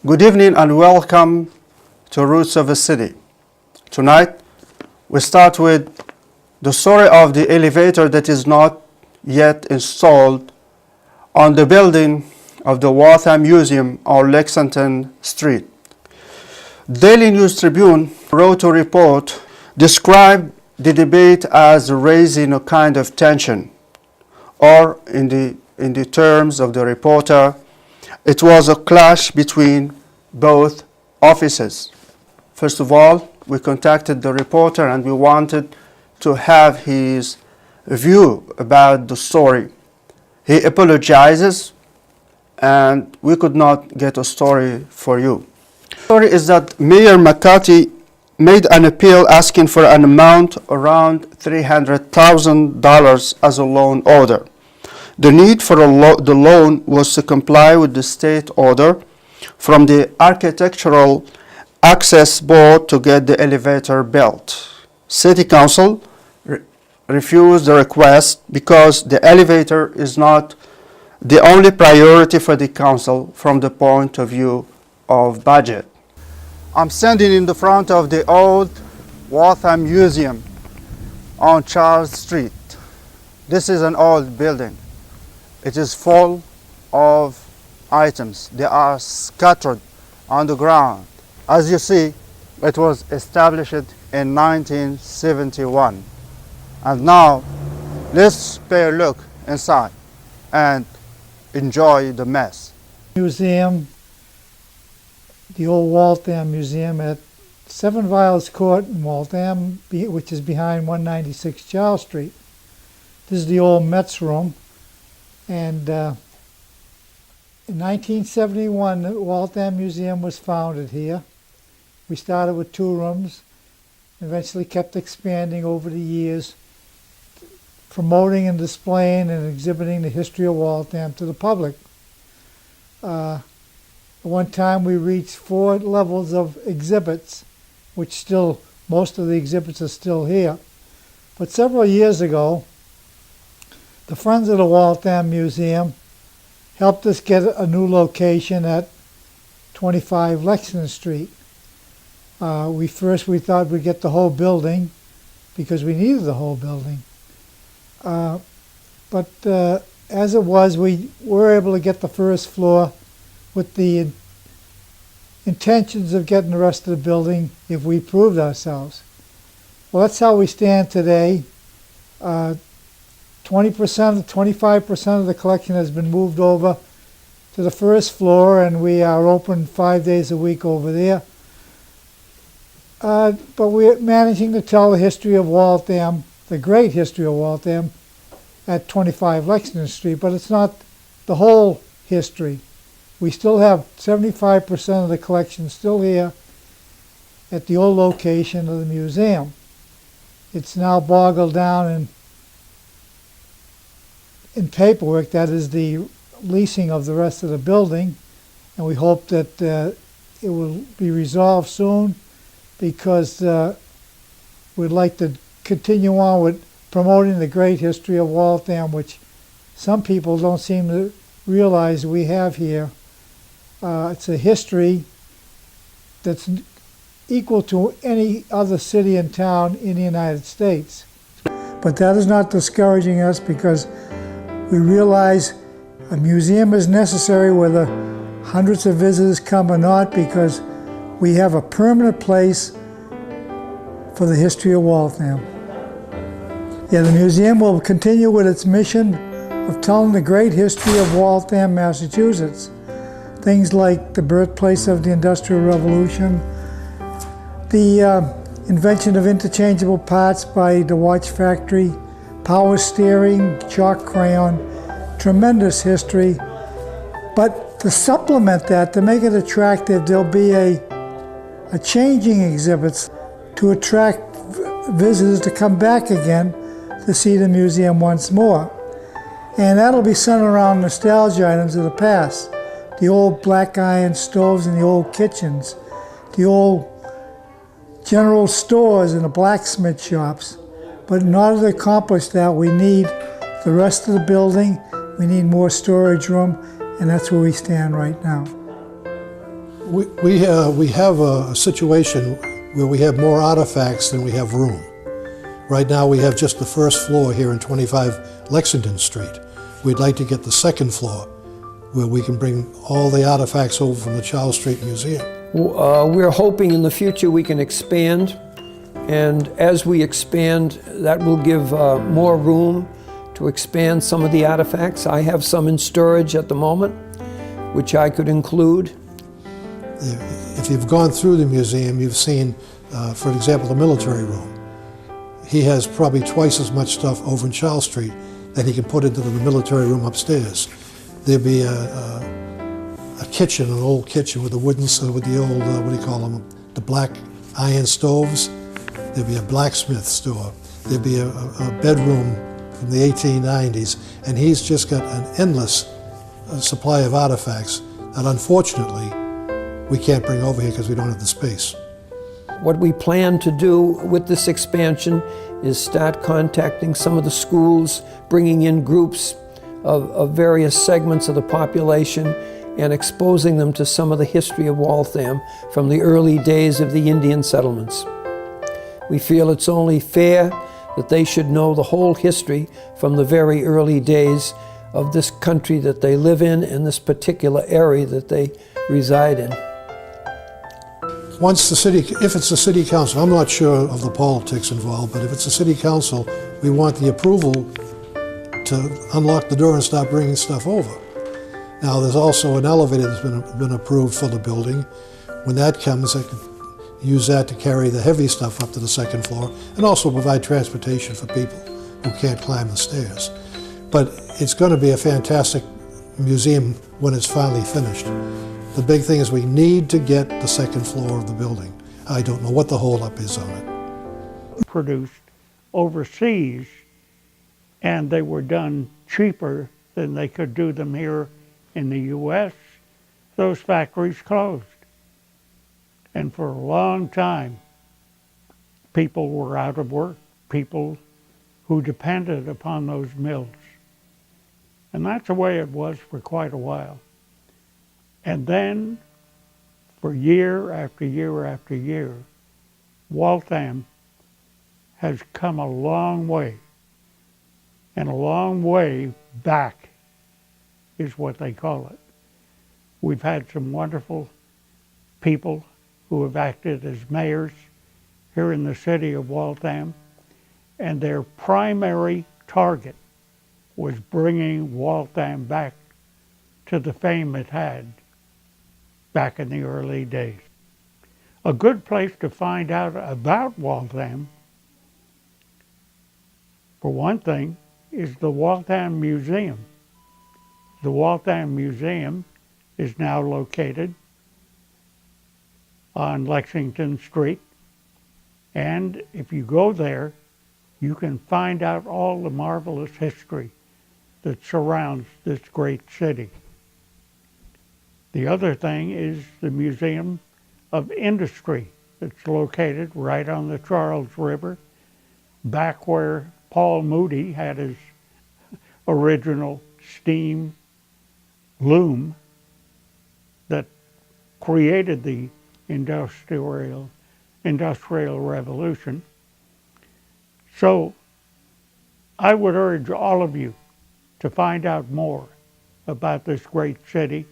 Good evening and welcome to Roots of a City. Tonight we start with the story of the elevator that is not yet installed on the building of the Waltham Museum on Lexington Street. Daily News Tribune wrote a report described the debate as raising a kind of tension, or in the terms of the reporter, it was a clash between both offices. First of all, we contacted the reporter and we wanted to have his view about the story. He apologizes and we could not get a story for you. The story is that Mayor McCarthy made an appeal asking for an amount around $300,000 as a loan order. The need for the loan was to comply with the state order from the Architectural Access Board to get the elevator built. City Council refused the request because the elevator is not the only priority for the Council from the point of view of budget. I'm standing in the front of the old Waltham Museum on Charles Street. This is an old building. It is full of items. They are scattered on the ground. As you see, it was established in 1971. And now, let's pay a look inside and enjoy the mess. Museum, the old Waltham Museum at 7 Viles Court in Waltham, which is behind 196 Charles Street. This is the old Metz room. And in 1971, the Waltham Museum was founded here. We started with 2 rooms, eventually kept expanding over the years, promoting and displaying and exhibiting the history of Waltham to the public. At one time we reached 4 levels of exhibits, which still, most of the exhibits are still here. But several years ago, the Friends of the Waltham Museum helped us get a new location at 25 Lexington Street. We thought we'd get the whole building because we needed the whole building. But as it was, we were able to get the first floor with the intentions of getting the rest of the building if we proved ourselves. Well, that's how we stand today. 25% of the collection has been moved over to the first floor, and we are open 5 days a week over there. But we're managing to tell the history of Waltham, the great history of Waltham, at 25 Lexington Street, but it's not the whole history. We still have 75% of the collection still here at the old location of the museum. It's now boggled down in paperwork, that is the leasing of the rest of the building, and we hope that it will be resolved soon because we'd like to continue on with promoting the great history of Waltham, which some people don't seem to realize we have here. It's a history that's equal to any other city and town in the United States. But that is not discouraging us because we realize a museum is necessary whether hundreds of visitors come or not, because we have a permanent place for the history of Waltham. Yeah, the museum will continue with its mission of telling the great history of Waltham, Massachusetts. Things like the birthplace of the Industrial Revolution, the invention of interchangeable parts by the watch factory, power steering, chalk crayon, tremendous history. But to supplement that, to make it attractive, there'll be a changing exhibits to attract visitors to come back again to see the museum once more. And that'll be centered around nostalgia items of the past. The old black iron stoves and the old kitchens, the old general stores and the blacksmith shops. But in order to accomplish that, we need the rest of the building, we need more storage room, and that's where we stand right now. We have a situation where we have more artifacts than we have room. Right now we have just the first floor here in 25 Lexington Street. We'd like to get the second floor where we can bring all the artifacts over from the Charles Street Museum. We're hoping in the future we can expand, and as we expand, that will give more room to expand some of the artifacts. I have some in storage at the moment, which I could include. If you've gone through the museum, you've seen, for example, the military room. He has probably twice as much stuff over in Charles Street that he can put into the military room upstairs. There'd be a kitchen, an old kitchen with the wooden, with the old, what do you call them, the black iron stoves. There'd be a blacksmith store. There'd be a bedroom from the 1890s, and he's just got an endless supply of artifacts that unfortunately we can't bring over here because we don't have the space. What we plan to do with this expansion is start contacting some of the schools, bringing in groups of various segments of the population and exposing them to some of the history of Waltham from the early days of the Indian settlements. We feel it's only fair that they should know the whole history from the very early days of this country that they live in and this particular area that they reside in. Once the city, if it's the city council, I'm not sure of the politics involved, but if it's the city council, we want the approval to unlock the door and start bringing stuff over. Now, there's also an elevator that's been approved for the building. When that comes, I could use that to carry the heavy stuff up to the second floor and also provide transportation for people who can't climb the stairs. But it's going to be a fantastic museum when it's finally finished. The big thing is we need to get the second floor of the building. I don't know what the holdup is on it. Produced overseas, and they were done cheaper than they could do them here in the U.S. Those factories closed. And for a long time, people were out of work, people who depended upon those mills. And that's the way it was for quite a while. And then, for year after year after year, Waltham has come a long way. And a long way back is what they call it. We've had some wonderful people who have acted as mayors here in the city of Waltham, and their primary target was bringing Waltham back to the fame it had back in the early days. A good place to find out about Waltham, for one thing, is the Waltham Museum. The Waltham Museum is now located on Lexington Street, and if you go there, you can find out all the marvelous history that surrounds this great city. The other thing is the Museum of Industry that's located right on the Charles River, back where Paul Moody had his original steam loom that created the industrial revolution. So I would urge all of you to find out more about this great city.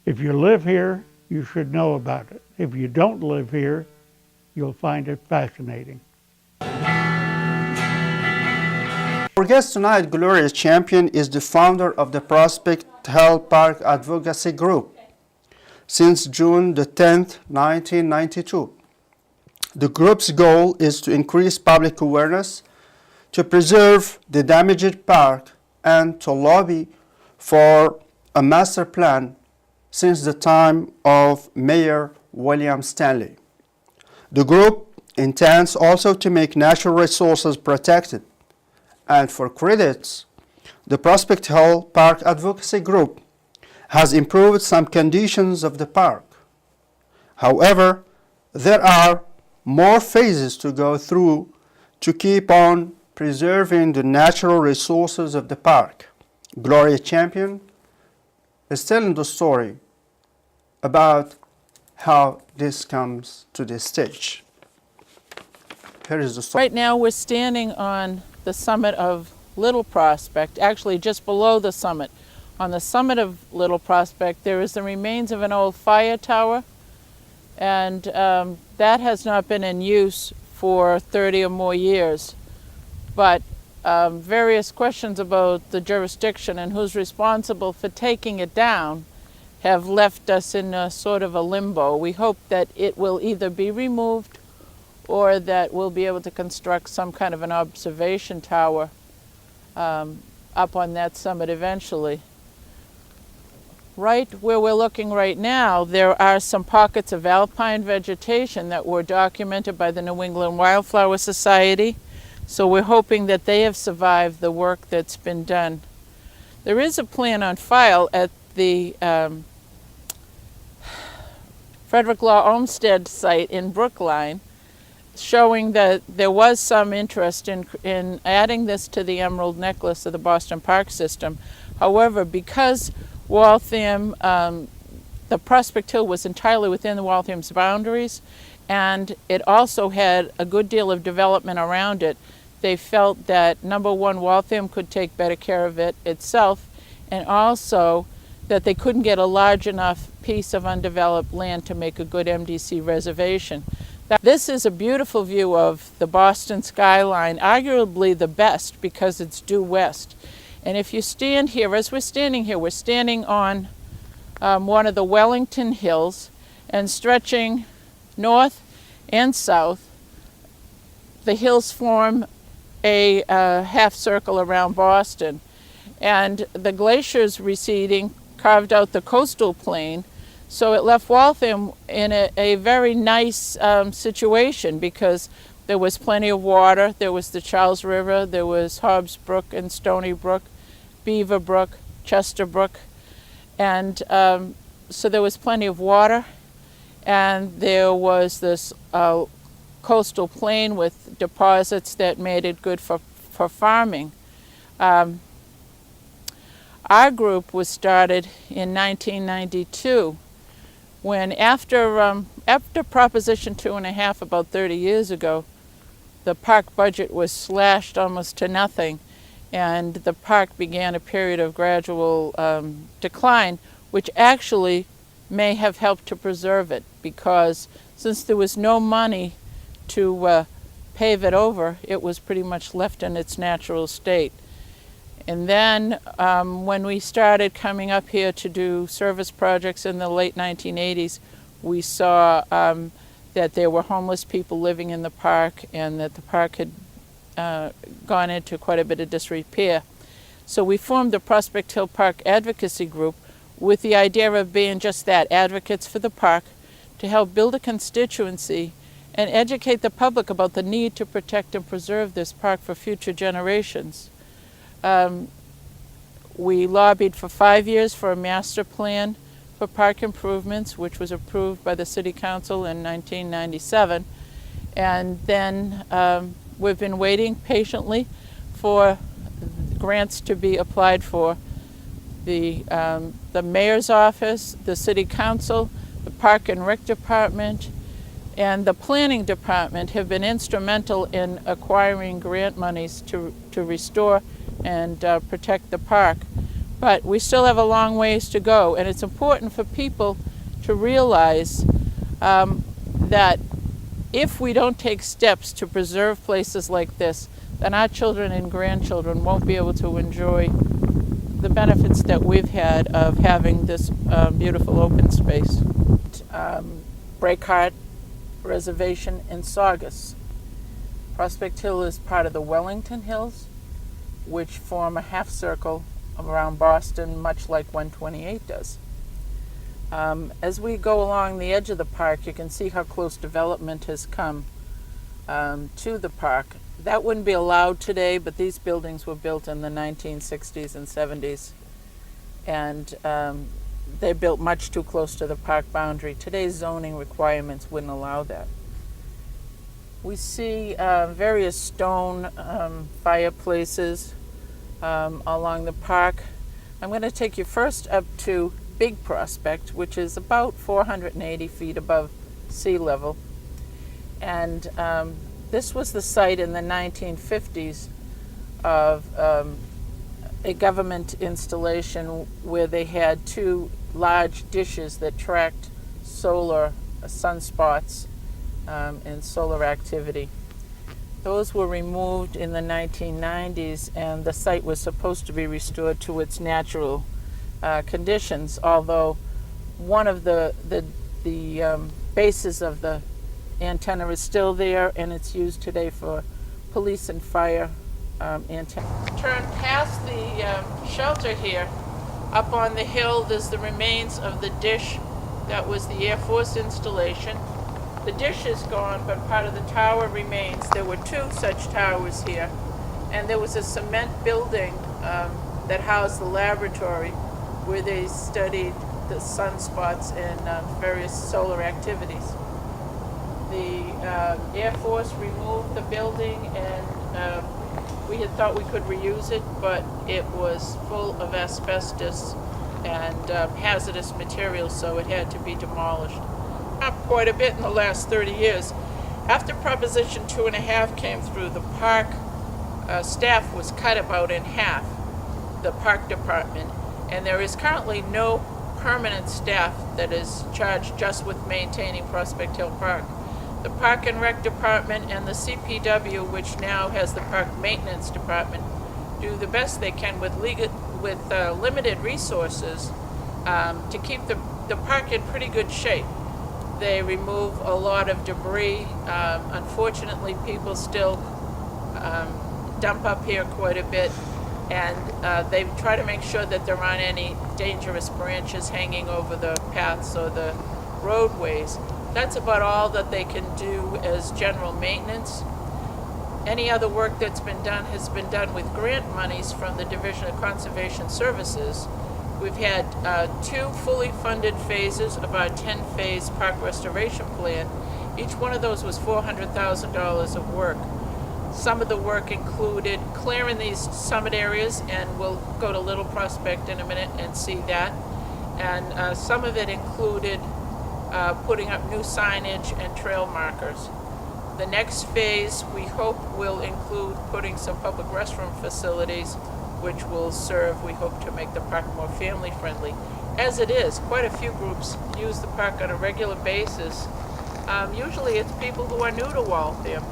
If you live here, you should know about it. If you don't live here, you'll find it fascinating. Our guest tonight, Gloria Champion, is the founder of the Prospect Hill Park Advocacy Group since June the 10th, 1992. The group's goal is to increase public awareness, to preserve the damaged park, and to lobby for a master plan since the time of Mayor William Stanley. The group intends also to make natural resources protected. And for credits, the Prospect Hill Park Advocacy Group has improved some conditions of the park. However, there are more phases to go through to keep on preserving the natural resources of the park. Gloria Champion is telling the story about how this comes to this stage. Here is the story. Right now we're standing on the summit of Little Prospect, actually just below the summit. On the summit of Little Prospect there is the remains of an old fire tower, and that has not been in use for 30 or more years. But various questions about the jurisdiction and who's responsible for taking it down have left us in a sort of a limbo. We hope that it will either be removed or that we'll be able to construct some kind of an observation tower up on that summit eventually. Right where we're looking right now, there are some pockets of alpine vegetation that were documented by the New England Wildflower Society. So we're hoping that they have survived the work that's been done. There is a plan on file at the Frederick Law Olmsted site in Brookline, showing that there was some interest in adding this to the emerald necklace of the Boston Park system. However, because Waltham, the Prospect Hill was entirely within the Waltham's boundaries, and it also had a good deal of development around it, they felt that, number one, Waltham could take better care of it itself, and also that they couldn't get a large enough piece of undeveloped land to make a good MDC reservation. This is a beautiful view of the Boston skyline, arguably the best because it's due west. And if you stand here, as we're standing here, we're standing on one of the Wellington Hills, and stretching north and south, the hills form a half circle around Boston. And the glaciers receding carved out the coastal plain, so it left Waltham in a very nice situation, because there was plenty of water. There was the Charles River, there was Hobbs Brook and Stony Brook, Beaver Brook, Chester Brook, and so there was plenty of water, and there was this coastal plain with deposits that made it good for farming. Our group was started in 1992, when after Proposition 2.5 about 30 years ago, the park budget was slashed almost to nothing, and the park began a period of gradual decline, which actually may have helped to preserve it, because since there was no money to pave it over, it was pretty much left in its natural state. And then when we started coming up here to do service projects in the late 1980s, we saw that there were homeless people living in the park, and that the park had gone into quite a bit of disrepair. So we formed the Prospect Hill Park Advocacy Group with the idea of being just that, advocates for the park, to help build a constituency and educate the public about the need to protect and preserve this park for future generations. We lobbied for 5 years for a master plan for park improvements, which was approved by the City Council in 1997. And then we've been waiting patiently for grants to be applied for. The Mayor's Office, the City Council, the Park and Rec Department, and the Planning Department have been instrumental in acquiring grant monies to restore and protect the park. But we still have a long ways to go, and it's important for people to realize that if we don't take steps to preserve places like this, then our children and grandchildren won't be able to enjoy the benefits that we've had of having this beautiful open space. Breakheart Reservation in Saugus. Prospect Hill is part of the Wellington Hills, which form a half circle around Boston, much like 128 does. As we go along the edge of the park, you can see how close development has come to the park. That wouldn't be allowed today, but these buildings were built in the 1960s and 70s, and they're built much too close to the park boundary. Today's zoning requirements wouldn't allow that. We see various stone fireplaces along the park. I'm going to take you first up to big prospect, which is about 480 feet above sea level. And this was the site in the 1950s of a government installation where they had two large dishes that tracked solar sunspots and solar activity. Those were removed in the 1990s, and the site was supposed to be restored to its natural conditions, although one of the bases of the antenna is still there, and it's used today for police and fire antenna. Turn past the shelter here. Up on the hill, there's the remains of the dish that was the Air Force installation. The dish is gone, but part of the tower remains. There were two such towers here, and there was a cement building that housed the laboratory where they studied the sunspots and various solar activities. The Air Force removed the building, and we had thought we could reuse it, but it was full of asbestos and hazardous materials, so it had to be demolished. Up quite a bit in the last 30 years. After Proposition 2.5 came through, the park staff was cut about in half, the park department, and there is currently no permanent staff that is charged just with maintaining Prospect Hill Park. The Park and Rec Department and the CPW, which now has the Park Maintenance Department, do the best they can with limited resources to keep the park in pretty good shape. They remove a lot of debris. Unfortunately, people still dump up here quite a bit, and they try to make sure that there aren't any dangerous branches hanging over the paths or the roadways. That's about all that they can do as general maintenance. Any other work that's been done has been done with grant monies from the Division of Conservation Services. We've had 2 fully funded phases of our 10-phase park restoration plan. Each one of those was $400,000 of work. Some of the work included clearing these summit areas, and we'll go to Little Prospect in a minute and see that. And some of it included putting up new signage and trail markers. The next phase, we hope, will include putting some public restroom facilities, which will serve, we hope, to make the park more family-friendly. As it is, quite a few groups use the park on a regular basis. Usually it's people who are new to Waltham.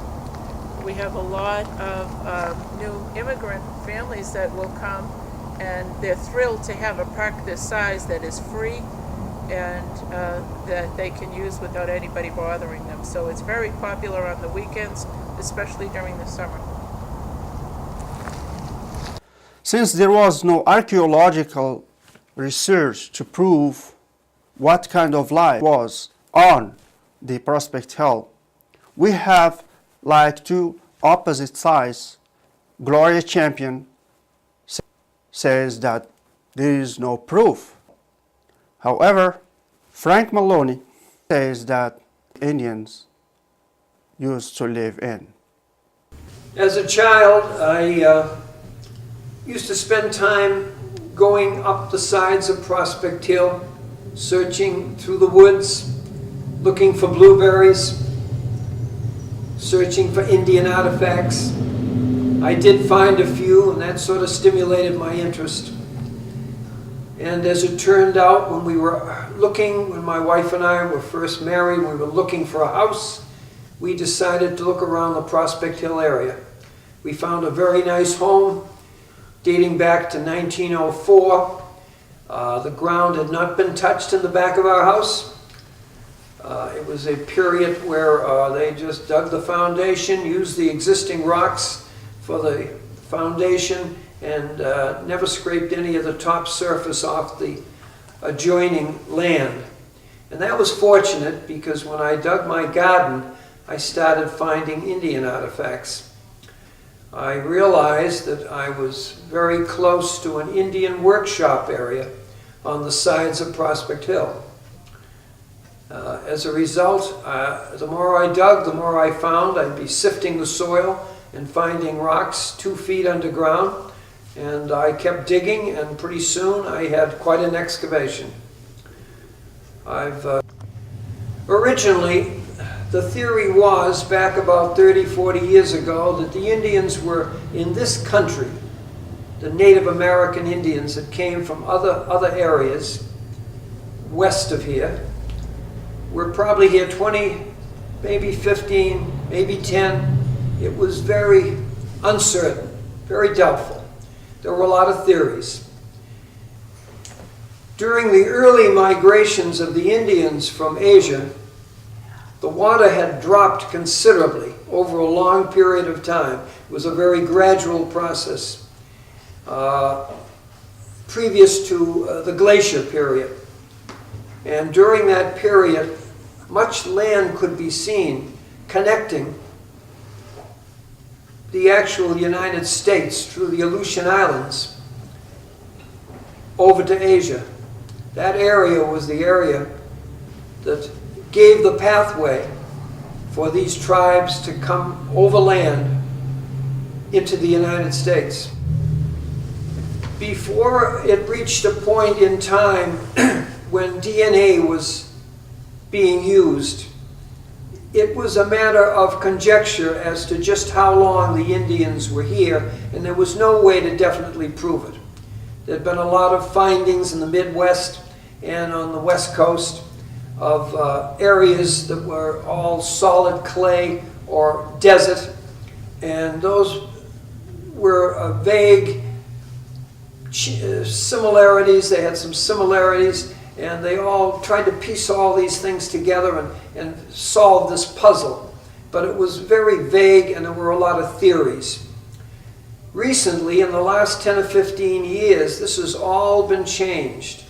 We have a lot of new immigrant families that will come, and they're thrilled to have a park this size that is free and that they can use without anybody bothering them. So it's very popular on the weekends, especially during the summer. Since there was no archaeological research to prove what kind of life was on the Prospect Hill, we have like two opposite sides. Gloria Champion says that there is no proof. However, Frank Maloney says that Indians used to live in. As a child, I used to spend time going up the sides of Prospect Hill, searching through the woods, looking for blueberries, searching for Indian artifacts. I did find a few, and that sort of stimulated my interest. And as it turned out, when we were looking, when my wife and I were first married, we were looking for a house, we decided to look around the Prospect Hill area. We found a very nice home dating back to 1904. The ground had not been touched in the back of our house. It was a period where they just dug the foundation, used the existing rocks for the foundation, and never scraped any of the top surface off the adjoining land. And that was fortunate, because when I dug my garden, I started finding Indian artifacts. I realized that I was very close to an Indian workshop area on the sides of Prospect Hill. As a result, the more I dug, the more I found. I'd be sifting the soil and finding rocks 2 feet underground, and I kept digging, and pretty soon I had quite an excavation. Originally, the theory was, back about 30, 40 years ago, that the Indians were in this country, the Native American Indians that came from other areas west of here, were probably here 20, maybe 15, maybe 10. It was very uncertain, very doubtful. There were a lot of theories. During the early migrations of the Indians from Asia, the water had dropped considerably over a long period of time. It was a very gradual process previous to the glacier period. And during that period, much land could be seen connecting the actual United States through the Aleutian Islands over to Asia. That area was the area that gave the pathway for these tribes to come overland into the United States. Before it reached a point in time when DNA was being used, it was a matter of conjecture as to just how long the Indians were here, and there was no way to definitely prove it. There had been a lot of findings in the Midwest and on the West Coast of areas that were all solid clay or desert, and those were vague similarities. They had some similarities, and they all tried to piece all these things together and solve this puzzle. But it was very vague, and there were a lot of theories. Recently, in the last 10 or 15 years, this has all been changed.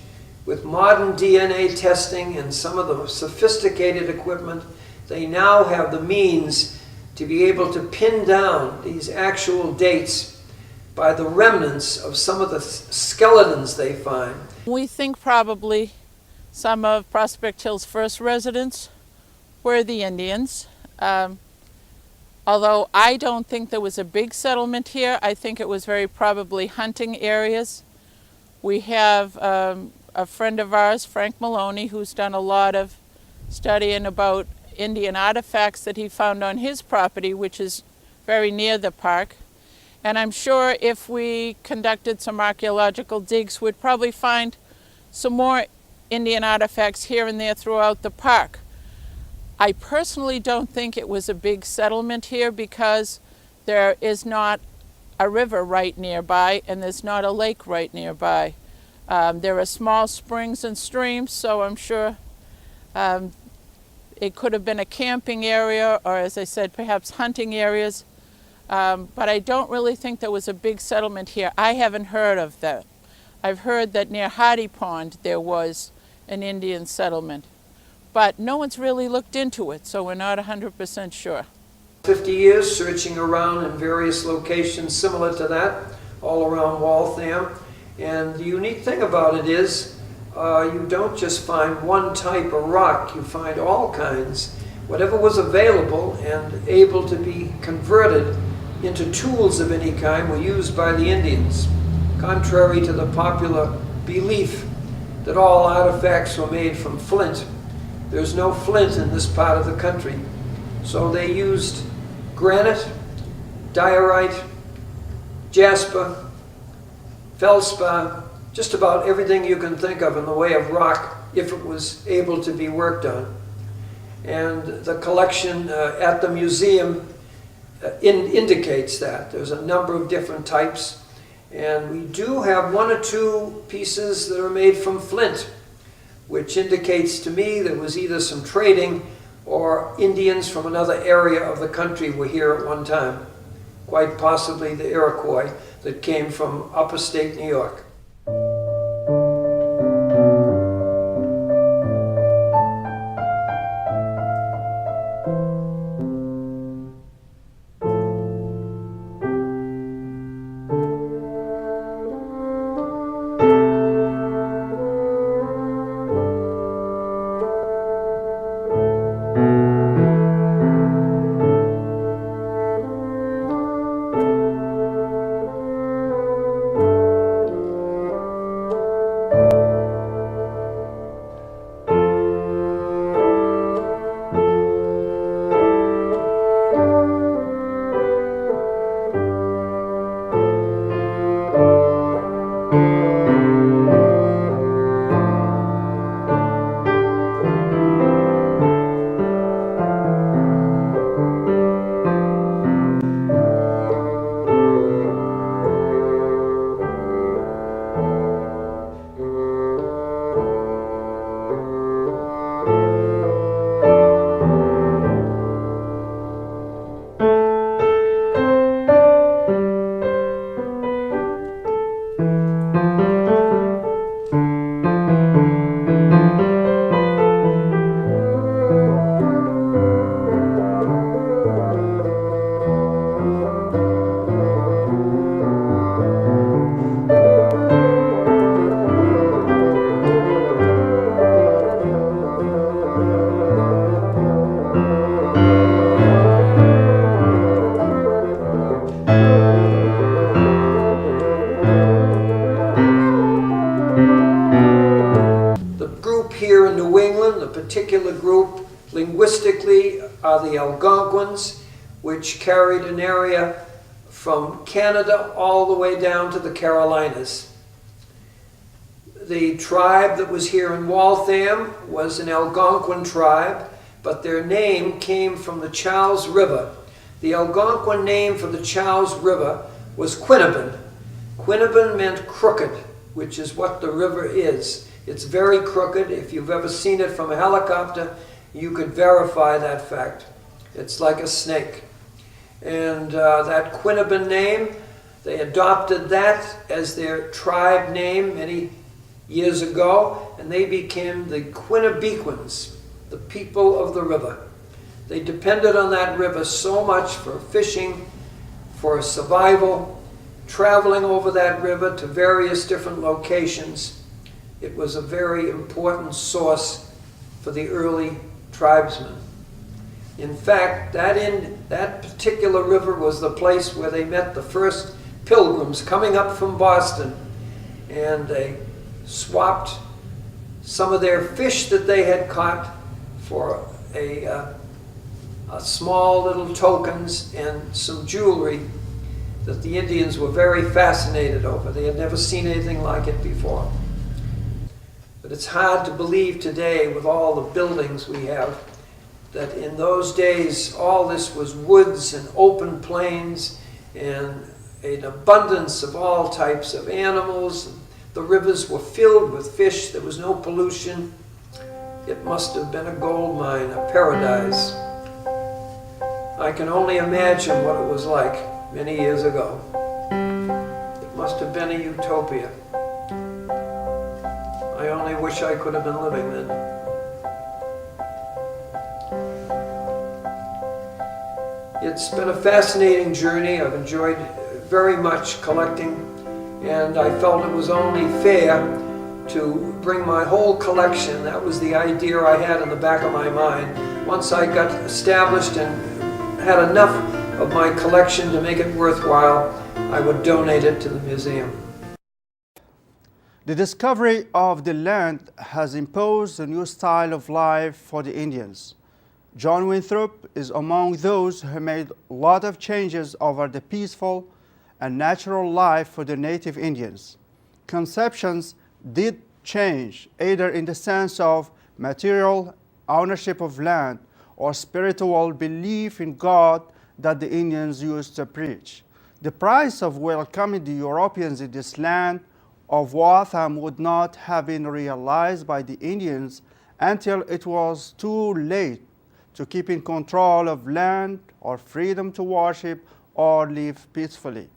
With modern DNA testing and some of the sophisticated equipment, they now have the means to be able to pin down these actual dates by the remnants of some of the skeletons they find. We think probably some of Prospect Hill's first residents were the Indians. Although I don't think there was a big settlement here, I think it was very probably hunting areas. We have a friend of ours, Frank Maloney, who's done a lot of studying about Indian artifacts that he found on his property, which is very near the park. And I'm sure if we conducted some archaeological digs, we'd probably find some more Indian artifacts here and there throughout the park. I personally don't think it was a big settlement here because there is not a river right nearby and there's not a lake right nearby. There are small springs and streams, so I'm sure it could have been a camping area or, as I said, perhaps hunting areas. But I don't really think there was a big settlement here. I haven't heard of that. I've heard that near Hardy Pond there was an Indian settlement. But no one's really looked into it, so we're not 100% sure. 50 years searching around in various locations similar to that, all around Waltham. And the unique thing about it is you don't just find one type of rock, you find all kinds. Whatever was available and able to be converted into tools of any kind were used by the Indians, contrary to the popular belief that all artifacts were made from flint. There's no flint in this part of the country. So they used granite, diorite, jasper, feldspar, just about everything you can think of in the way of rock if it was able to be worked on. And the collection at the museum indicates that. There's a number of different types. And we do have one or two pieces that are made from flint, which indicates to me there was either some trading or Indians from another area of the country were here at one time. Quite possibly the Iroquois that came from upstate New York. children. The particular group linguistically are the Algonquins, which carried an area from Canada all the way down to the Carolinas. The tribe that was here in Waltham was an Algonquin tribe, but their name came from the Charles River. The Algonquin name for the Charles River was Quinnabin. Quinnabin meant crooked, which is what the river is. It's very crooked. If you've ever seen it from a helicopter, you could verify that fact. It's like a snake. And that Quinnabin name, they adopted that as their tribe name many years ago, and they became the Quinnibequins, the people of the river. They depended on that river so much for fishing, for survival, traveling over that river to various different locations. It was a very important source for the early tribesmen. In fact, that particular river was the place where they met the first pilgrims coming up from Boston, and they swapped some of their fish that they had caught for a small little tokens and some jewelry that the Indians were very fascinated over. They had never seen anything like it before. But it's hard to believe today, with all the buildings we have, that in those days all this was woods and open plains and an abundance of all types of animals. The rivers were filled with fish. There was no pollution. It must have been a gold mine, a paradise. I can only imagine what it was like many years ago. It must have been a utopia. I only wish I could have been living then. It's been a fascinating journey. I've enjoyed very much collecting, and I felt it was only fair to bring my whole collection. That was the idea I had in the back of my mind. Once I got established and had enough of my collection to make it worthwhile, I would donate it to the museum. The discovery of the land has imposed a new style of life for the Indians. John Winthrop is among those who made a lot of changes over the peaceful and natural life for the native Indians. Conceptions did change, either in the sense of material ownership of land or spiritual belief in God that the Indians used to preach. The price of welcoming the Europeans in this land of Wltham would not have been realized by the Indians until it was too late to keep in control of land or freedom to worship or live peacefully.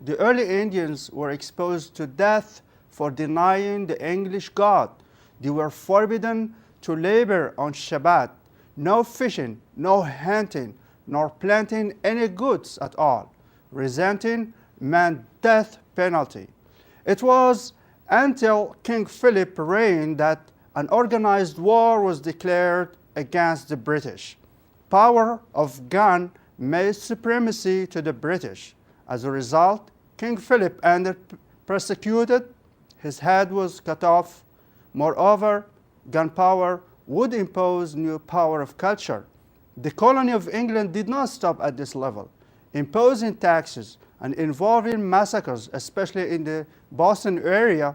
The early Indians were exposed to death for denying the English God. They were forbidden to labor on Shabbat, no fishing, no hunting, nor planting any goods at all. Resenting meant death penalty. It was until King Philip reigned that an organized war was declared against the British. Power of gun made supremacy to the British. As a result, King Philip ended persecuted. His head was cut off. Moreover, gunpowder would impose new power of culture. The colony of England did not stop at this level. Imposing taxes and involving massacres, especially in the Boston area,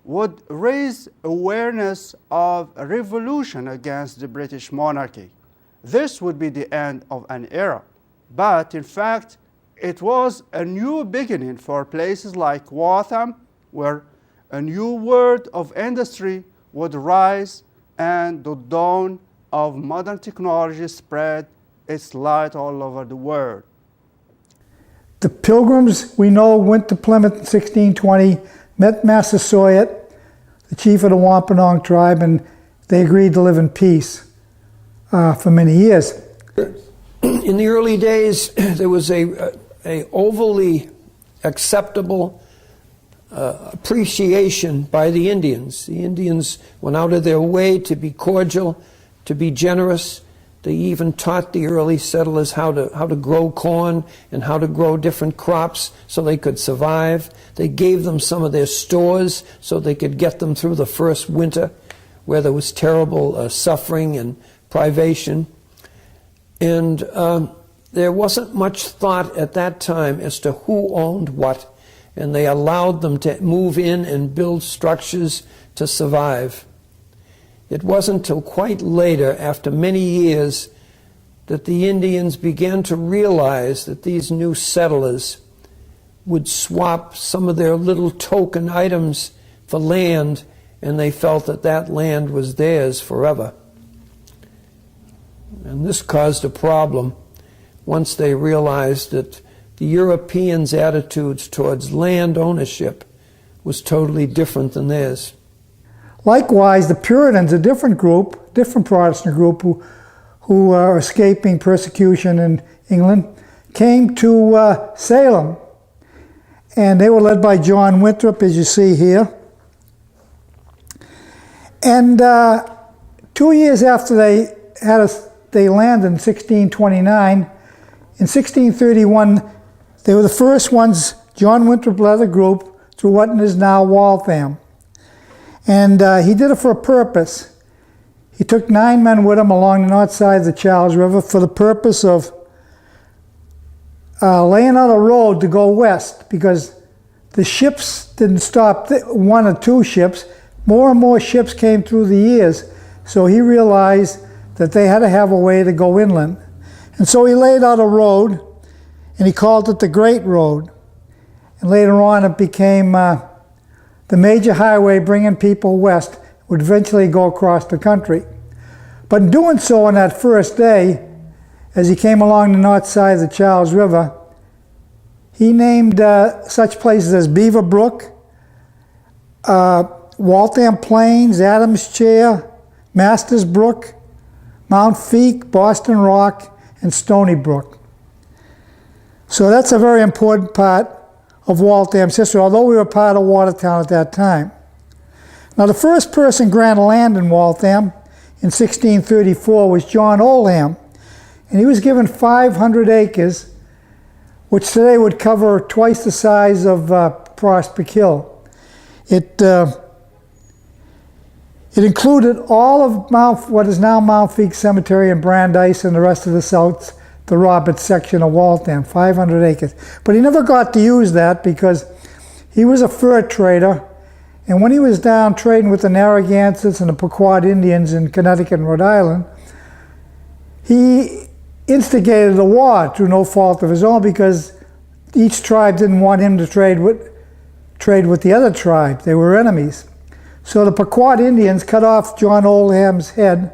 would raise awareness of a revolution against the British monarchy. This would be the end of an era. But in fact, it was a new beginning for places like Wltham, where a new world of industry would rise and the dawn of modern technology spread its light all over the world. The Pilgrims, we know, went to Plymouth in 1620, met Massasoit, the chief of the Wampanoag tribe, and they agreed to live in peace for many years. In the early days, there was a overly acceptable appreciation by the Indians. The Indians went out of their way to be cordial, to be generous. They even taught the early settlers how to grow corn and how to grow different crops so they could survive. They gave them some of their stores so they could get them through the first winter where there was terrible suffering and privation. And there wasn't much thought at that time as to who owned what, and they allowed them to move in and build structures to survive. It wasn't until quite later, after many years, that the Indians began to realize that these new settlers would swap some of their little token items for land, and they felt that that land was theirs forever. And this caused a problem once they realized that the Europeans' attitudes towards land ownership was totally different than theirs. Likewise, the Puritans, a different group, different Protestant group who are escaping persecution in England, came to Salem. And they were led by John Winthrop, as you see here. And 2 years after they landed in 1629, in 1631, they were the first ones. John Winthrop led a group through what is now Waltham. And he did it for a purpose. He took 9 men with him along the north side of the Charles River for the purpose of laying out a road to go west, because the ships didn't stop, 1 or 2 ships. More and more ships came through the years. So he realized that they had to have a way to go inland. And so he laid out a road, and he called it the Great Road. And later on it became the major highway bringing people west, would eventually go across the country. But in doing so on that first day, as he came along the north side of the Charles River, he named such places as Beaver Brook, Waltham Plains, Adams Chair, Masters Brook, Mount Feak, Boston Rock, and Stony Brook. So that's a very important part of Waltham's history, although we were part of Watertown at that time. Now, the first person granted land in Waltham in 1634 was John Oldham, and he was given 500 acres, which today would cover twice the size of Prospect Hill. It included all of what is now Mount Feak Cemetery and Brandeis and the rest of the Roberts section of Waltham, 500 acres. But he never got to use that because he was a fur trader, and when he was down trading with the Narragansetts and the Pequot Indians in Connecticut and Rhode Island, he instigated a war through no fault of his own, because each tribe didn't want him to trade with the other tribe. They were enemies. So the Pequot Indians cut off John Oldham's head,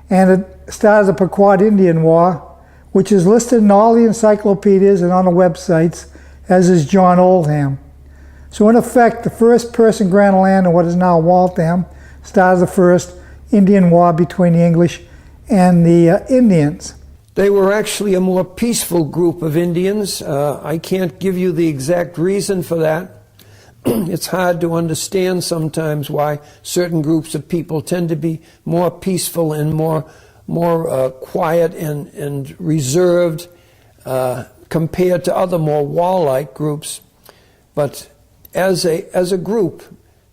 and it started the Pequot Indian War, which is listed in all the encyclopedias and on the websites as is John Oldham. So in effect, the first person granted land in what is now Waltham started the first Indian War between the English and the Indians. They were actually a more peaceful group of Indians. I can't give you the exact reason for that. It's hard to understand sometimes why certain groups of people tend to be more peaceful and more quiet and reserved compared to other more warlike groups. But as a group,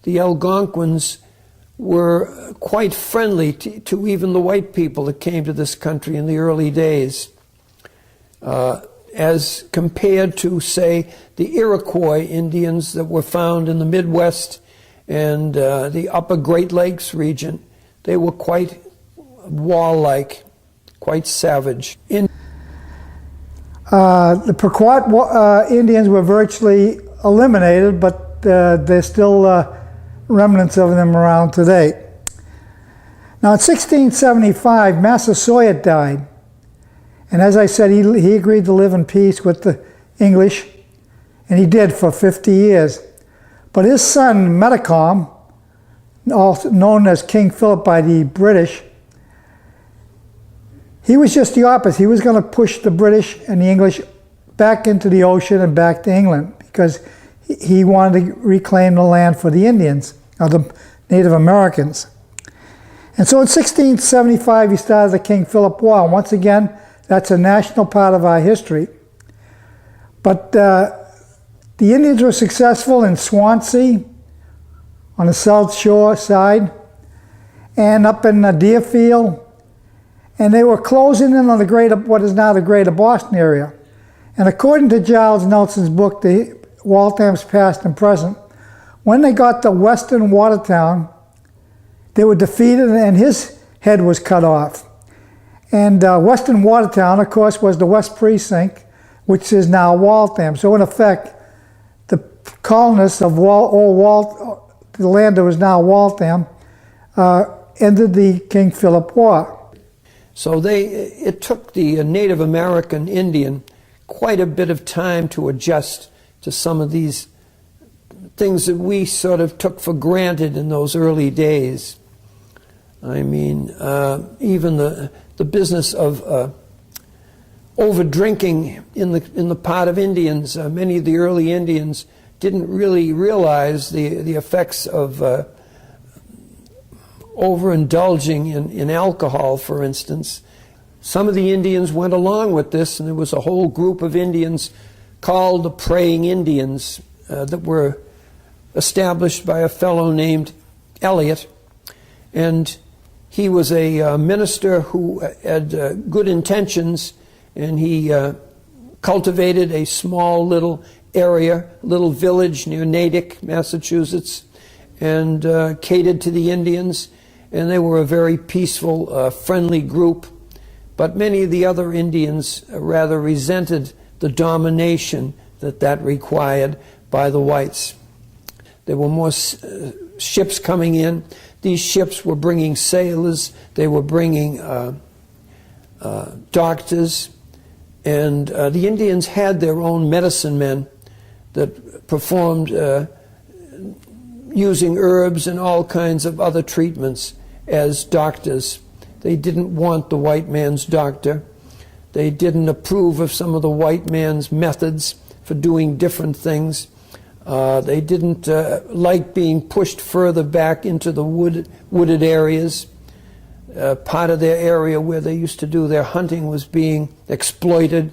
the Algonquins were quite friendly to even the white people that came to this country in the early days, as compared to, say, the Iroquois Indians that were found in the Midwest and the upper Great Lakes region. They were quite warlike, quite savage. The Pequot Indians were virtually eliminated, but there's still remnants of them around today. Now in 1675, Massasoit died. And as I said, he agreed to live in peace with the English, and he did for 50 years. But his son, Metacom, also known as King Philip by the British, he was just the opposite. He was going to push the British and the English back into the ocean and back to England, because he wanted to reclaim the land for the Indians, or the Native Americans. And so in 1675, he started the King Philip War. And once again, that's a national part of our history. But the Indians were successful in Swansea, on the South Shore side, and up in Deerfield, and they were closing in on the greater, what is now the greater Boston area. And according to Giles Nelson's book, the Waltham's Past and Present, when they got to western Watertown, they were defeated and his head was cut off. And western Watertown, of course, was the West Precinct, which is now Waltham. So in effect, the colonists of the land that was now Waltham, ended the King Philip War. So it took the Native American Indian quite a bit of time to adjust to some of these things that we sort of took for granted in those early days. I mean, even the business of over drinking in the part of Indians. Many of the early Indians didn't really realize the effects of overindulging in alcohol, for instance. Some of the Indians went along with this, and there was a whole group of Indians called the Praying Indians that were established by a fellow named Eliot. And he was a minister who had good intentions, and he cultivated a small little area, little village near Natick, Massachusetts, and catered to the Indians. And they were a very peaceful, friendly group. But many of the other Indians rather resented the domination that required by the whites. There were more ships coming in. These ships were bringing sailors, they were bringing doctors, and the Indians had their own medicine men that performed using herbs and all kinds of other treatments as doctors. They didn't want the white man's doctor. They didn't approve of some of the white man's methods for doing different things. They didn't like being pushed further back into the wooded areas. Part of their area where they used to do their hunting was being exploited.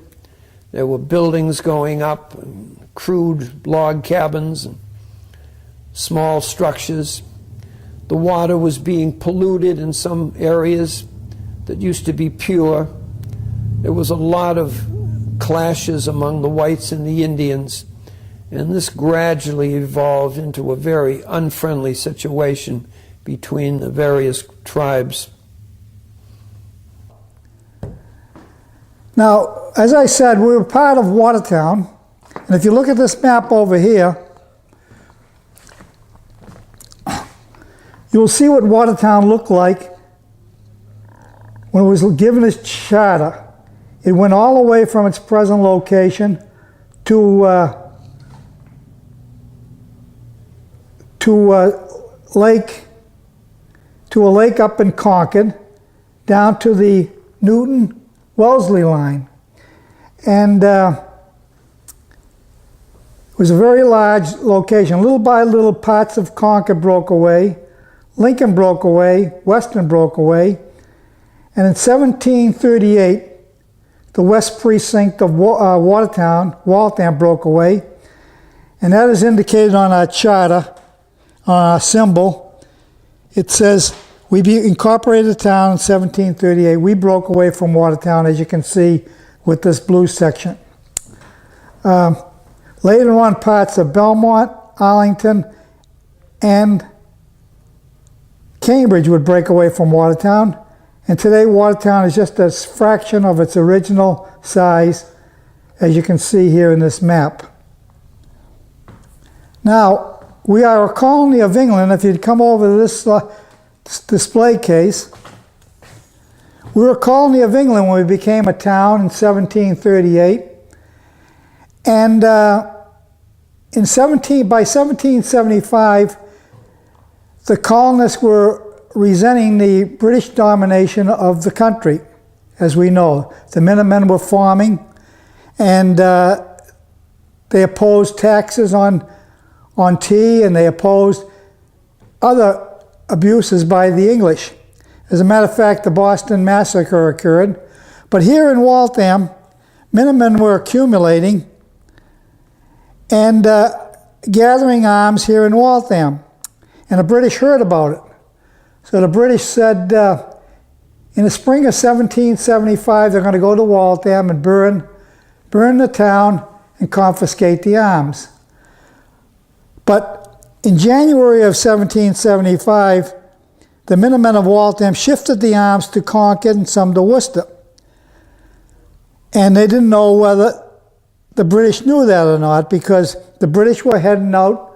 There were buildings going up, and crude log cabins, and small structures. The water was being polluted in some areas that used to be pure. There was a lot of clashes among the whites and the Indians, and this gradually evolved into a very unfriendly situation between the various tribes. Now, as I said, we were part of Watertown, and if you look at this map over here, you'll see what Watertown looked like when it was given its charter. It went all the way from its present location to a lake up in Concord, down to the Newton-Wellesley line. And it was a very large location. Little by little, parts of Concord broke away, Lincoln broke away, Western broke away, and in 1738, the West Precinct of Watertown, Waltham, broke away, and that is indicated on our charter, on our symbol. It says, we incorporated the town in 1738. We broke away from Watertown, as you can see with this blue section. Later on, parts of Belmont, Arlington, and Cambridge would break away from Watertown, and today Watertown is just a fraction of its original size, as you can see here in this map. Now, we are a colony of England. If you'd come over to this display case, we were a colony of England when we became a town in 1738, and by 1775, the colonists were resenting the British domination of the country, as we know. The Minutemen were farming, and they opposed taxes on tea, and they opposed other abuses by the English. As a matter of fact, the Boston Massacre occurred. But here in Waltham, Minutemen were accumulating and gathering arms here in Waltham. And the British heard about it. So the British said in the spring of 1775 they're going to go to Waltham and burn the town and confiscate the arms. But in January of 1775, the Minutemen of Waltham shifted the arms to Concord and some to Worcester. And they didn't know whether the British knew that or not, because the British were heading out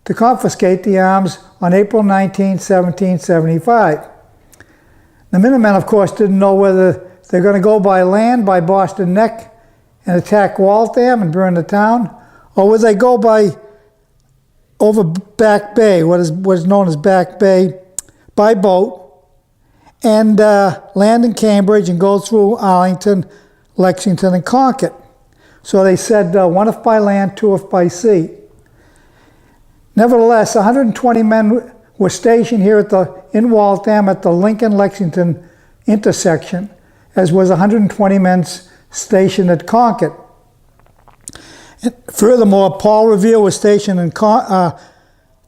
to confiscate the arms on April 19, 1775. The Minutemen, of course, didn't know whether they're going to go by land, by Boston Neck, and attack Waltham and burn the town, or would they go by over Back Bay, what is known as Back Bay, by boat, and land in Cambridge and go through Arlington, Lexington, and Concord. So they said, one if by land, two if by sea. Nevertheless, 120 men were stationed here in Waltham at the Lincoln-Lexington intersection, as was 120 men stationed at Concord. And furthermore, Paul Revere was stationed in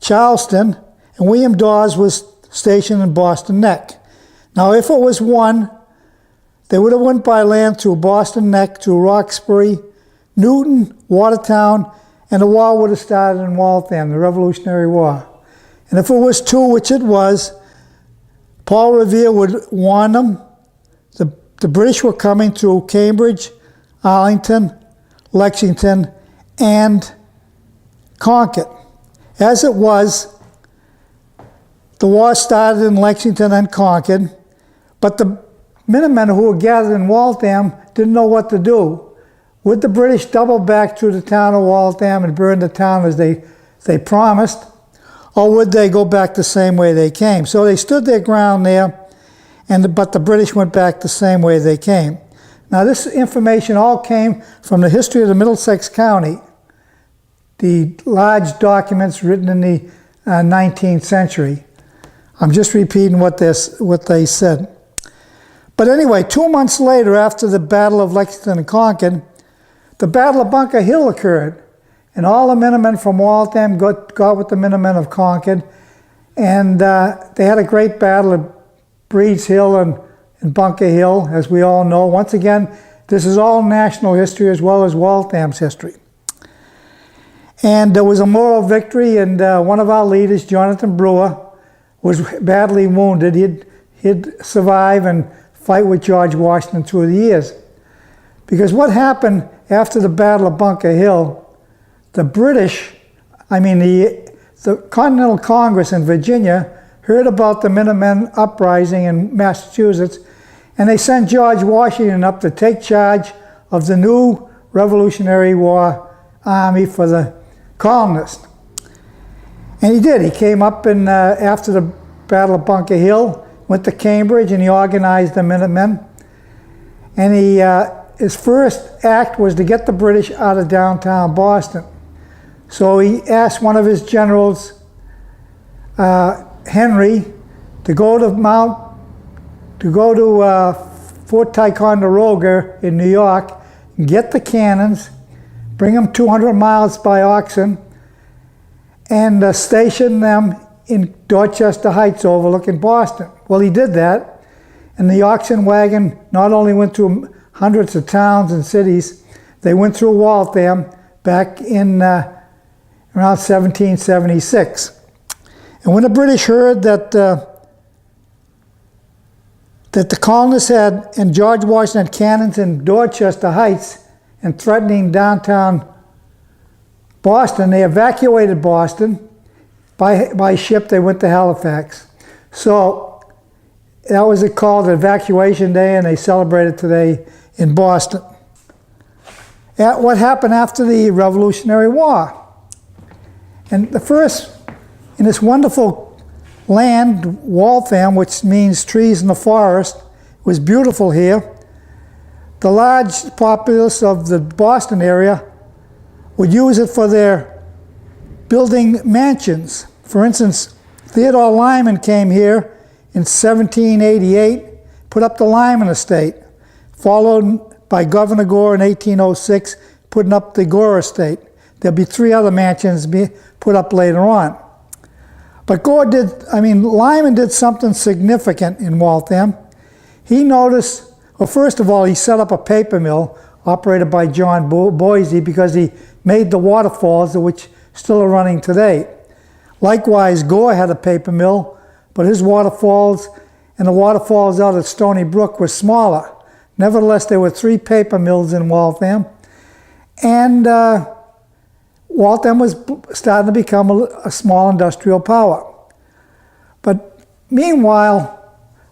Charleston, and William Dawes was stationed in Boston Neck. Now, if it was one, they would have went by land through Boston Neck, through Roxbury, Newton, Watertown, and the war would have started in Waltham, the Revolutionary War. And if it was two, which it was, Paul Revere would warn them. The British were coming through Cambridge, Arlington, Lexington, and Concord. As it was, the war started in Lexington and Concord, but the Minutemen who were gathered in Waltham didn't know what to do. Would the British double back through the town of Waltham and burn the town as they promised, or would they go back the same way they came? So they stood their ground there, but the British went back the same way they came. Now, this information all came from the history of the Middlesex County, the large documents written in the 19th century. I'm just repeating what they said. But anyway, 2 months later, after the Battle of Lexington and Concord, the Battle of Bunker Hill occurred, and all the Minutemen from Waltham got with the Minutemen of Concord, and they had a great battle at Breed's Hill and Bunker Hill, as we all know. Once again, this is all national history as well as Waltham's history. And there was a moral victory, and one of our leaders, Jonathan Brewer, was badly wounded. He'd survive and fight with George Washington through the years. Because what happened after the Battle of Bunker Hill, the Continental Congress in Virginia heard about the Minutemen uprising in Massachusetts, and they sent George Washington up to take charge of the new Revolutionary War army for the colonists. And he did. He came up and after the Battle of Bunker Hill, went to Cambridge, and he organized the Minutemen. And his first act was to get the British out of downtown Boston. So he asked one of his generals, Henry, to go to Fort Ticonderoga in New York, and get the cannons, bring them 200 miles by oxen, and station them in Dorchester Heights overlooking Boston. Well, he did that, and the oxen wagon not only went through hundreds of towns and cities, they went through Waltham back in around 1776. And when the British heard that the colonists and George Washington had cannons in Dorchester Heights and threatening downtown Boston, they evacuated Boston. By ship, they went to Halifax. So that was called Evacuation Day, and they celebrate it today in Boston. What happened after the Revolutionary War? And the first, in this wonderful land, Waltham, which means trees in the forest, it was beautiful here. The large populace of the Boston area would use it for their building mansions. For instance, Theodore Lyman came here in 1788, put up the Lyman estate, followed by Governor Gore in 1806, putting up the Gore estate. There'll be 3 other mansions put up later on. But Lyman did something significant in Waltham. He noticed, well, first of all, he set up a paper mill operated by John Boise because he made the waterfalls, which still are running today. Likewise, Gore had a paper mill, but his waterfalls and the waterfalls out at Stony Brook were smaller. Nevertheless, there were 3 paper mills in Waltham, and Waltham was starting to become a small industrial power. But meanwhile,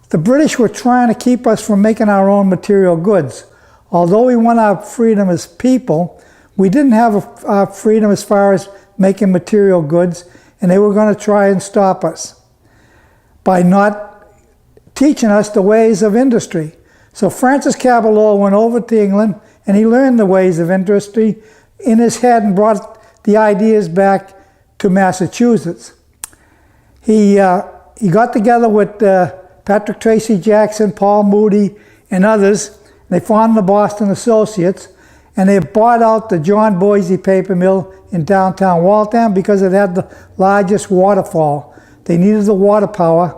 the British were trying to keep us from making our own material goods. Although we won our freedom as people, we didn't have our freedom as far as making material goods, and they were going to try and stop us by not teaching us the ways of industry. So Francis Cabot Lowell went over to England, and he learned the ways of industry in his head and brought the ideas back to Massachusetts. He got together with Patrick Tracy Jackson, Paul Moody, and others. They formed the Boston Associates, and they bought out the John Boise paper mill in downtown Waltham because it had the largest waterfall. They needed the water power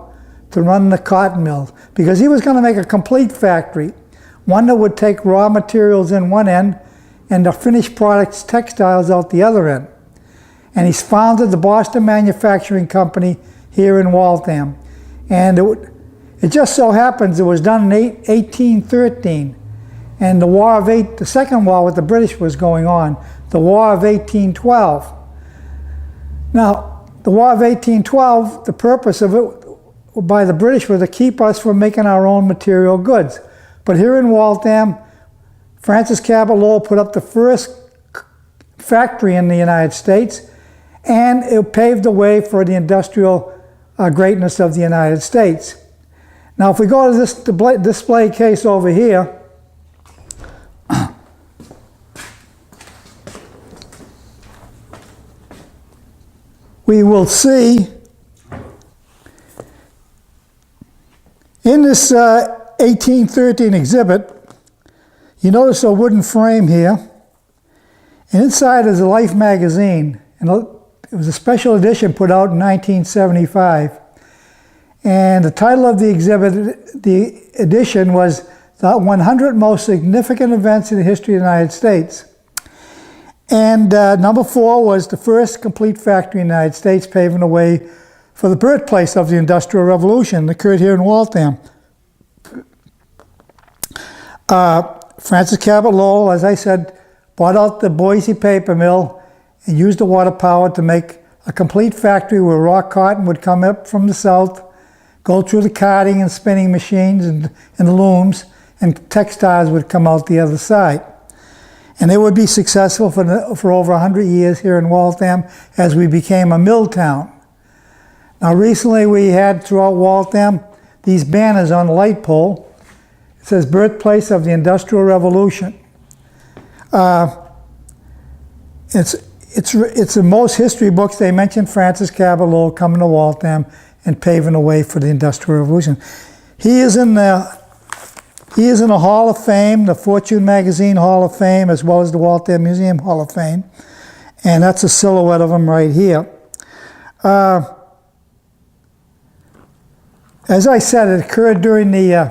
to run the cotton mill because he was going to make a complete factory, one that would take raw materials in one end and the finished products, textiles, out the other end. And he's founded the Boston Manufacturing Company here in Waltham. And it just so happens it was done in 1813. And the Second War with the British was going on, the War of 1812. Now, the War of 1812, the purpose of it by the British was to keep us from making our own material goods. But here in Waltham, Francis Cabot Lowell put up the first factory in the United States, and it paved the way for the industrial greatness of the United States. Now, if we go to this display case over here, we will see in this 1813 exhibit, you notice a wooden frame here, and inside is a Life magazine, and it was a special edition put out in 1975. And the title of the exhibit, the edition, was the 100 Most Significant Events in the History of the United States. And number 4 was the first complete factory in the United States, paving the way for the birthplace of the Industrial Revolution that occurred here in Waltham. Francis Cabot Lowell, as I said, bought out the Boise paper mill and used the water power to make a complete factory where raw cotton would come up from the south, go through the carding and spinning machines and the looms, and textiles would come out the other side. And it would be successful for over 100 years here in Waltham as we became a mill town. Now recently we had throughout Waltham these banners on the light pole. It says Birthplace of the Industrial Revolution. It's in most history books they mention Francis Cabot Lowell coming to Waltham and paving the way for the Industrial Revolution. He is in the Hall of Fame, the Fortune Magazine Hall of Fame, as well as the Waltham Museum Hall of Fame. And that's a silhouette of him right here. As I said, it occurred during the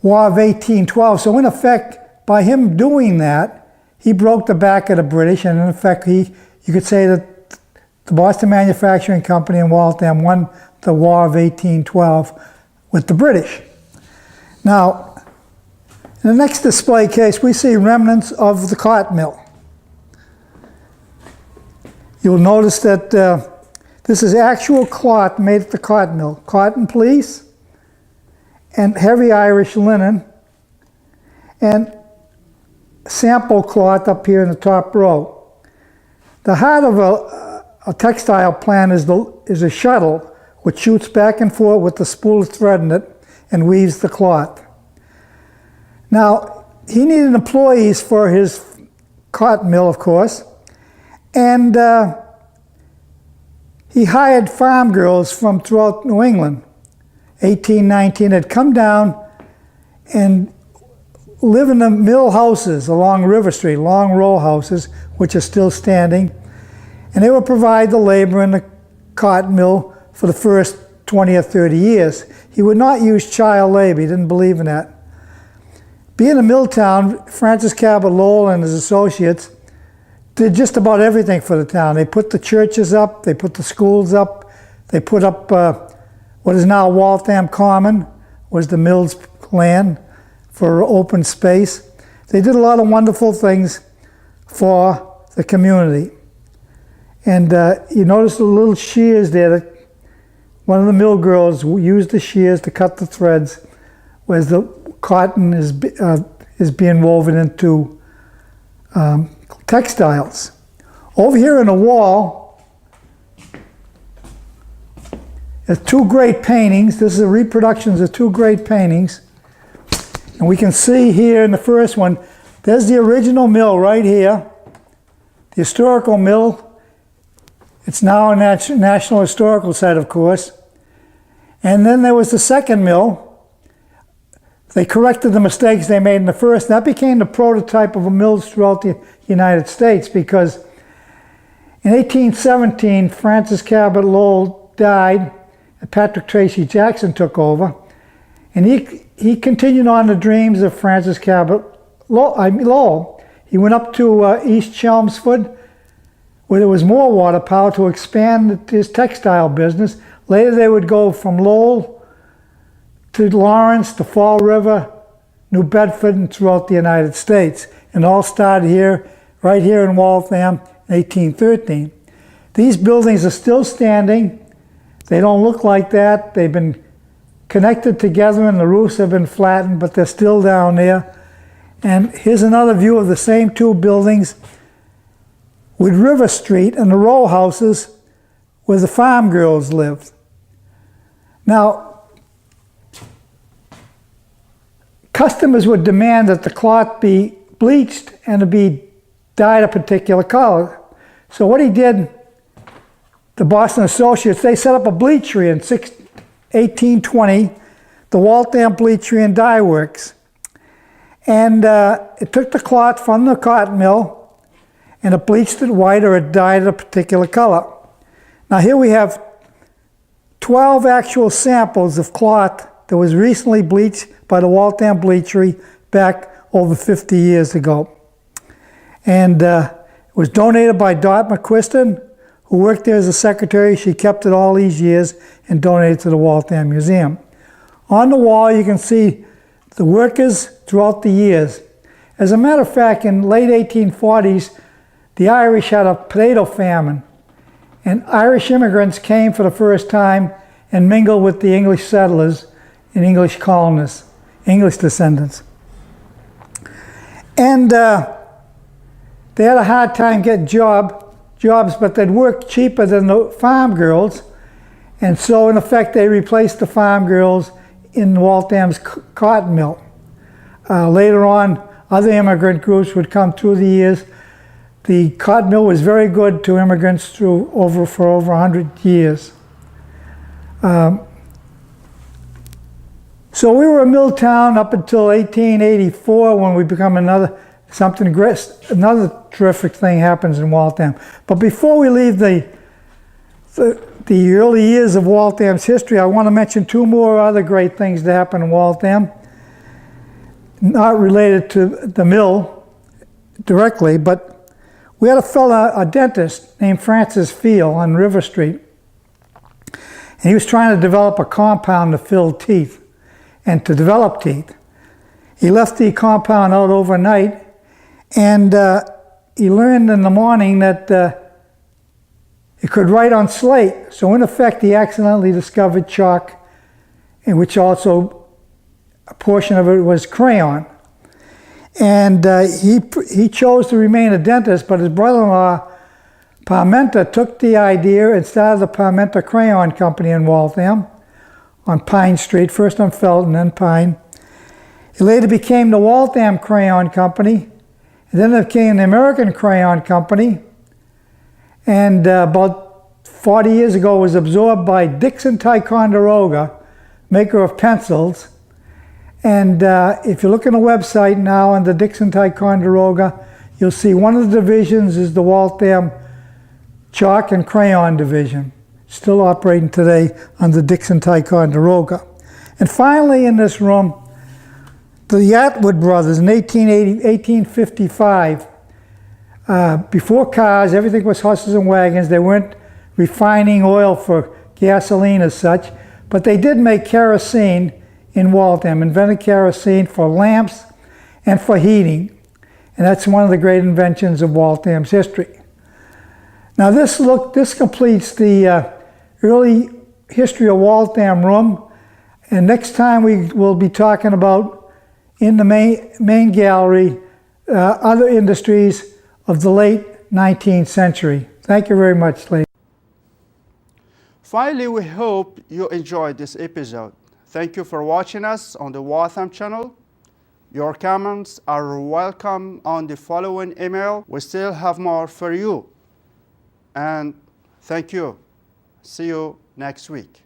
War of 1812. So in effect, by him doing that, he broke the back of the British, and in effect, you could say that the Boston Manufacturing Company in Waltham won the War of 1812 with the British. Now, in the next display case, we see remnants of the cotton mill. You'll notice that this is actual cloth made at the cotton mill. Cotton fleece and heavy Irish linen and sample cloth up here in the top row. The heart of a textile plant is a shuttle which shoots back and forth with the spool of thread in it and weaves the cloth. Now, he needed employees for his cotton mill, of course, and he hired farm girls from throughout New England. 1819 had come down and live in the mill houses along River Street, long row houses, which are still standing, and they would provide the labor and cotton mill for the first 20 or 30 years. He would not use child labor. He didn't believe in that. Being a mill town, Francis Cabot Lowell and his associates did just about everything for the town. They put the churches up, they put the schools up, they put up what is now Waltham Common, was the mill's land for open space. They did a lot of wonderful things for the community. And you notice the little shears there that one of the mill girls used the shears to cut the threads as the cotton is being woven into textiles. Over here in the wall, there's two great paintings. This is a reproductions of two great paintings. And we can see here in the first one, there's the original mill right here, the historical mill. It's now a National Historical Site, of course. And then there was the second mill. They corrected the mistakes they made in the first. That became the prototype of mills throughout the United States, because in 1817, Francis Cabot Lowell died, and Patrick Tracy Jackson took over. And he continued on the dreams of Francis Cabot Lowell. He went up to East Chelmsford, where there was more water power, to expand his textile business. Later they would go from Lowell to Lawrence, to Fall River, New Bedford, and throughout the United States. And all started here, right here in Waltham, in 1813. These buildings are still standing. They don't look like that. They've been connected together and the roofs have been flattened, but they're still down there. And here's another view of the same two buildings with River Street and the row houses where the farm girls lived. Now, customers would demand that the cloth be bleached and to be dyed a particular color. So what he did, the Boston Associates, they set up a bleachery in 1820, the Waltham Bleachery and Dye Works. And it took the cloth from the cotton mill and it bleached it white or it dyed a particular color. Now here we have 12 actual samples of cloth that was recently bleached by the Waltham Bleachery back over 50 years ago. And it was donated by Dot McQuiston, who worked there as a secretary. She kept it all these years and donated to the Waltham Museum. On the wall you can see the workers throughout the years. As a matter of fact, in late 1840s, the Irish had a potato famine, and Irish immigrants came for the first time and mingled with the English settlers and English colonists, English descendants. And they had a hard time getting jobs, but they'd work cheaper than the farm girls, and so in effect they replaced the farm girls in Waltham's cotton mill. Later on, other immigrant groups would come through the years. The cotton mill was very good to immigrants for over 100 years. So we were a mill town up until 1884, when we become another terrific thing happens in Waltham. But before we leave the early years of Waltham's history, I want to mention two more other great things that happened in Waltham, not related to the mill directly, but we had a dentist named Francis Field on River Street, and he was trying to develop a compound to fill teeth and to develop teeth. He left the compound out overnight, and he learned in the morning that he could write on slate. So in effect, he accidentally discovered chalk, in which also a portion of it was crayon. And he chose to remain a dentist, but his brother-in-law, Parmenter, took the idea and started the Parmenter Crayon Company in Waltham on Pine Street, first on Felton, then Pine. It later became the Waltham Crayon Company, and then it became the American Crayon Company, and about 40 years ago was absorbed by Dixon Ticonderoga, maker of pencils. And if you look on the website now under Dixon Ticonderoga, you'll see one of the divisions is the Waltham Chalk and Crayon Division. still operating today under Dixon Ticonderoga. And finally in this room, the Atwood brothers in 1855, before cars, everything was horses and wagons. They weren't refining oil for gasoline as such, but they did make kerosene in Waltham, invented kerosene for lamps and for heating. And that's one of the great inventions of Waltham's history. Now this completes the early history of Waltham room. And next time we will be talking about, in the main gallery, other industries of the late 19th century. Thank you very much, ladies. Finally, we hope you enjoyed this episode. Thank you for watching us on the Wltham channel. Your comments are welcome on the following email. We still have more for you. And thank you. See you next week.